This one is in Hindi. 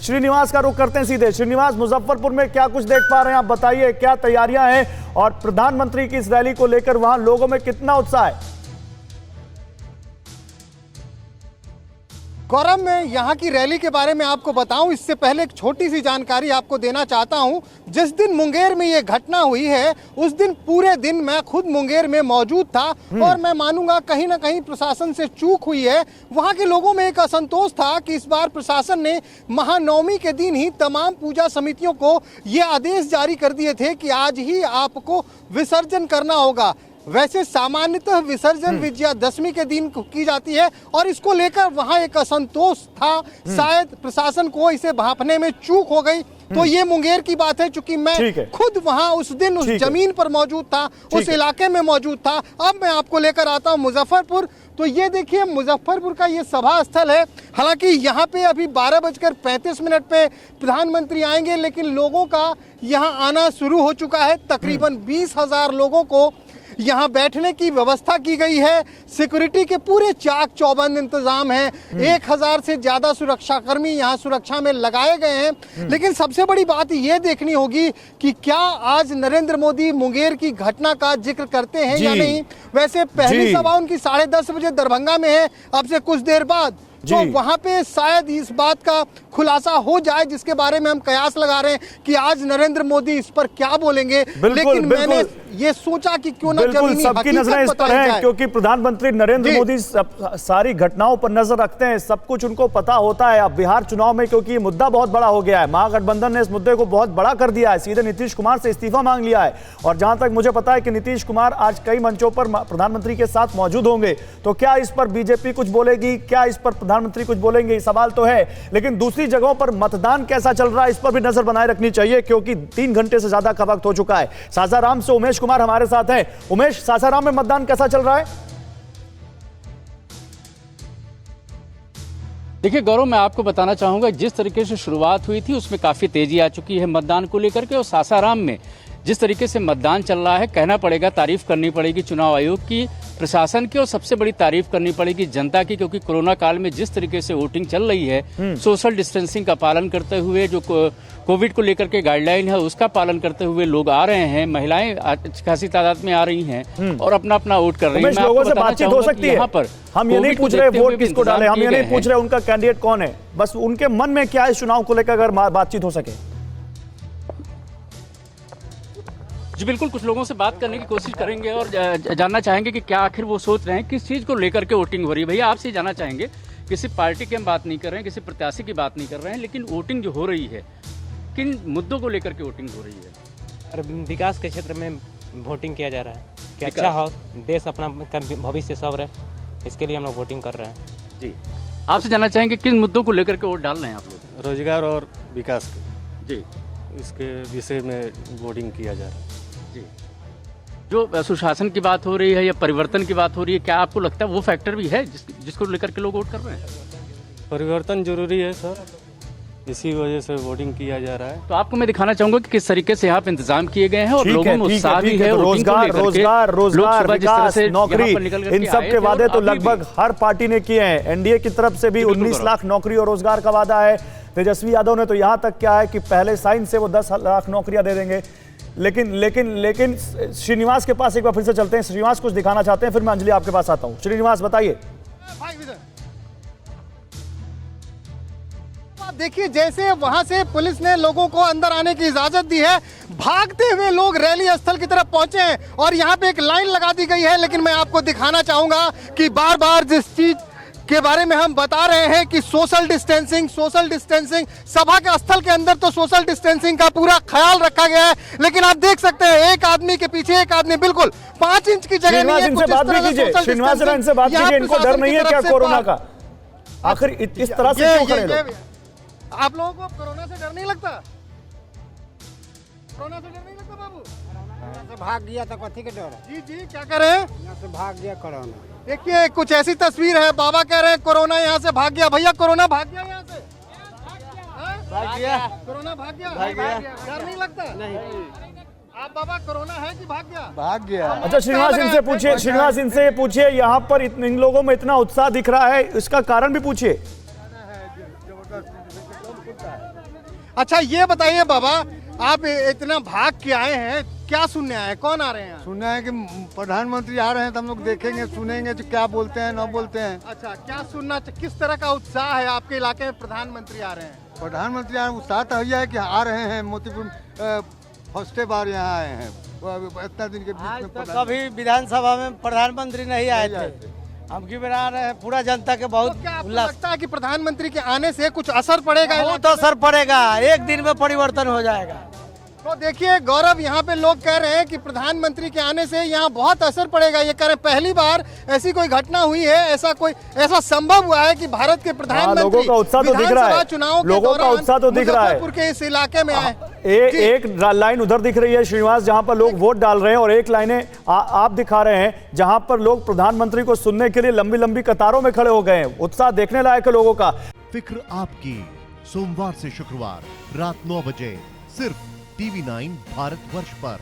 श्रीनिवास का रुख करते हैं सीधे। श्रीनिवास, मुजफ्फरपुर में क्या कुछ देख पा रहे हैं आप, बताइए क्या तैयारियां हैं और प्रधानमंत्री की इस रैली को लेकर वहां लोगों में कितना उत्साह है? गौरव, मैं यहाँ की रैली के बारे में आपको बताऊं इससे पहले एक छोटी सी जानकारी आपको देना चाहता हूं। जिस दिन मुंगेर में ये घटना हुई है उस दिन पूरे दिन मैं खुद मुंगेर में मौजूद था और मैं मानूंगा कहीं ना कहीं प्रशासन से चूक हुई है। वहाँ के लोगों में एक असंतोष था कि इस बार प्रशासन ने महानवमी के दिन ही तमाम पूजा समितियों को ये आदेश जारी कर दिए थे कि आज ही आपको विसर्जन करना होगा। वैसे सामान्यतः विसर्जन विजयादशमी के दिन की जाती है और इसको लेकर वहां एक असंतोष था। शायद प्रशासन को इसे भांपने में चूक हो गई। तो ये मुंगेर की बात है, चूंकि मैं खुद वहां उस दिन उस जमीन पर मौजूद था, उस इलाके में मौजूद था। अब मैं आपको लेकर आता हूं मुजफ्फरपुर। तो ये देखिए मुजफ्फरपुर का ये सभा स्थल है। हालांकि यहाँ पे अभी 12:35 पे प्रधानमंत्री आएंगे, लेकिन लोगों का यहाँ आना शुरू हो चुका है। तकरीबन 20,000 लोगों को यहाँ बैठने की व्यवस्था की गई है। सिक्योरिटी के पूरे चाक चौबंद इंतजाम है। 1,000 से ज्यादा सुरक्षाकर्मी यहाँ सुरक्षा में लगाए गए हैं। लेकिन सबसे बड़ी बात ये देखनी होगी कि क्या आज नरेंद्र मोदी मुंगेर की घटना का जिक्र करते हैं या नहीं। वैसे पहली सभा उनकी 10:30 बजे दरभंगा में है, अब से कुछ देर बाद। तो वहां पे शायद इस बात का खुलासा हो जाए जिसके बारे में हम कयास लगा रहे हैं कि आज नरेंद्र मोदी इस पर क्या बोलेंगे। लेकिन मैंने ये सोचा कि क्यों ना जमीनी सबकी नजरें इस पर हैं, क्योंकि प्रधानमंत्री नरेंद्र मोदी सारी घटनाओं पर नजर रखते हैं, सब कुछ उनको पता होता है। अब बिहार चुनाव में क्योंकि ये मुद्दा बहुत बड़ा हो गया है, महागठबंधन ने इस मुद्दे को बहुत बड़ा कर दिया है, सीधे नीतीश कुमार से इस्तीफा मांग लिया है। और जहां तक मुझे पता है कि नीतीश कुमार आज कई मंचों पर प्रधानमंत्री के साथ मौजूद होंगे। तो क्या इस पर बीजेपी कुछ बोलेगी, क्या इस पर प्रधानमंत्री कुछ बोलेंगे, सवाल तो है। लेकिन दूसरी जगहों पर मतदान कैसा चल रहा है इस पर भी नजर बनाए रखनी चाहिए, क्योंकि 3 घंटे से ज्यादा का वक्त हो चुका है। सासाराम से उमेश कुमार हमारे साथ हैं। उमेश, सासाराम में मतदान कैसा चल रहा है? देखिए गौरव, मैं आपको बताना चाहूंगा जिस तरीके से शुरुआत हुई थी उसमें काफी तेजी आ चुकी है मतदान को लेकर के। और सासाराम में जिस तरीके से मतदान चल रहा है, कहना पड़ेगा, तारीफ करनी पड़ेगी चुनाव आयोग की, प्रशासन की, और सबसे बड़ी तारीफ करनी पड़ेगी जनता की, क्योंकि कोरोना काल में जिस तरीके से वोटिंग चल रही है, सोशल डिस्टेंसिंग का पालन करते हुए, जो कोविड को लेकर के गाइडलाइन है उसका पालन करते हुए लोग आ रहे हैं। महिलाएं खासी तादाद में आ रही हैं और अपना अपना वोट कर रही हैं। लोगों से बातचीत हो सकती है यहाँ पर। हम ये नहीं पूछ रहे वोट किसको डाले, हम ये नहीं पूछ रहे उनका कैंडिडेट कौन है, बस उनके मन में क्या है इस चुनाव को लेकर, अगर बातचीत हो सके। जी बिल्कुल, कुछ लोगों से बात करने की कोशिश करेंगे और जानना चाहेंगे कि क्या आखिर वो सोच रहे हैं, किस चीज़ को लेकर के वोटिंग हो रही है। भैया आपसे जानना चाहेंगे, किसी पार्टी की हम बात नहीं कर रहे हैं, किसी प्रत्याशी की बात नहीं कर रहे हैं, लेकिन वोटिंग जो हो रही है किन मुद्दों को लेकर के वोटिंग हो रही है? और विकास के क्षेत्र में वोटिंग किया जा रहा है कि अच्छा हो, देश अपना भविष्य सब रहे, इसके लिए हम लोग वोटिंग कर रहे हैं। जी, आपसे जानना चाहेंगे किन मुद्दों को लेकर के वोट डाल रहे हैं आप लोग? रोजगार और विकास जी, इसके विषय में वोटिंग किया जा रहा है। जी, जो सुशासन की बात हो रही है या परिवर्तन की बात हो रही है, क्या आपको लगता है वो फैक्टर भी है जिसको लेकर के लोग वोट कर रहे हैं? परिवर्तन जरूरी है सर, इसी वजह से वोटिंग किया जा रहा है। तो आपको मैं दिखाना चाहूंगा कि किस तरीके से यहाँ पे इंतजाम किए गए हैं और लोगों में उत्साह भी है। रोजगार, विकास, नौकरी, इन सब के वादे तो लगभग हर पार्टी ने किए हैं। एनडीए की तरफ से भी 19 लाख नौकरी और रोजगार का वादा है। तेजस्वी यादव ने तो यहाँ तक क्या है कि पहले साइन से वो 10 लाख नौकरियां दे देंगे। लेकिन श्रीनिवास के पास एक बार फिर से चलते हैं। श्रीनिवास कुछ दिखाना चाहते हैं, फिर मैं अंजलि आपके पास आता हूं। श्रीनिवास बताइए। देखिए, जैसे वहां से पुलिस ने लोगों को अंदर आने की इजाजत दी है, भागते हुए लोग रैली स्थल की तरफ पहुंचे हैं और यहाँ पे एक लाइन लगा दी गई है। लेकिन मैं आपको दिखाना चाहूंगा कि बार बार जिस चीज के बारे में हम बता रहे हैं कि सोशल डिस्टेंसिंग, सभा के स्थल के अंदर तो सोशल डिस्टेंसिंग का पूरा ख्याल रखा गया है। लेकिन आप देख सकते हैं एक आदमी के पीछे एक आदमी, बिल्कुल 5 इंच की जगह नहीं है। इनसे बात भी कीजिए, श्रीनिवास इनसे बात कीजिए, इनको डर नहीं है क्या कोरोना का? आखिर इस तरह से क्यों कर रहे हैं? आप लोगों को कोरोना से डर नहीं लगता? कोरोना से डर नहीं लगता बाबू? यहाँ से भाग गया था, कथी के डर? जी जी, क्या कर रहे हैं? यहाँ से भाग गया कोरोना। देखिए कुछ ऐसी तस्वीर है, बाबा कह रहे हैं कोरोना यहाँ से भाग गया। भैया कोरोना भाग गया यहाँ से? भाग गया। कोरोना भाग गया? डर नहीं लगता? नहीं। आप बाबा, कोरोना है कि भाग गया? भाग गया। अच्छा श्रीनिवास इनसे पूछिए, यहाँ पर इन लोगों में इतना उत्साह दिख रहा है, इसका कारण भी पूछिए। अच्छा ये बताइए बाबा, आप इतना भाग के आए हैं, क्या सुनने आए हैं? कौन आ रहे हैं? सुना है कि प्रधानमंत्री आ रहे हैं तो हम लोग देखेंगे सुनेंगे तो क्या बोलते हैं ना बोलते हैं। अच्छा, क्या सुनना, किस तरह का उत्साह है आपके इलाके में? प्रधानमंत्री आ रहे हैं, प्रधानमंत्री उत्साह तो है कि आ रहे हैं। मोतीपुर फर्स्ट बार यहाँ आए हैं, इतना दिन के बीच में कभी विधानसभा में प्रधानमंत्री नहीं आए थे, हम की बार आ रहे हैं। पूरा जनता के तो बहुत क्या आपको उल्लास, लगता है कि प्रधानमंत्री के आने से कुछ असर पड़ेगा? बहुत असर पड़ेगा, एक दिन में परिवर्तन हो जाएगा। तो देखिए गौरव, यहाँ पे लोग कह रहे हैं कि प्रधानमंत्री के आने से यहाँ बहुत असर पड़ेगा। ये कह रहे हैं पहली बार ऐसी कोई घटना हुई है, ऐसा संभव हुआ है कि भारत के प्रधानमंत्री लोगों का उत्साह तो दिख रहा है, चुनाव के लोगों का उत्साह तो दिख रहा है। मुजफ्फरपुर के इस इलाके में आए। एक लाइन उधर दिख रही है श्रीनिवास, जहां पर लोग वोट डाल रहे हैं, और एक लाइनें आप दिखा रहे हैं जहां पर लोग प्रधानमंत्री को सुनने के लिए लंबी लंबी कतारों में खड़े हो गए हैं। उत्साह देखने लायक है लोगों का। फिक्र आपकी, सोमवार से शुक्रवार रात 9 बजे सिर्फ TV9 भारतवर्ष पर।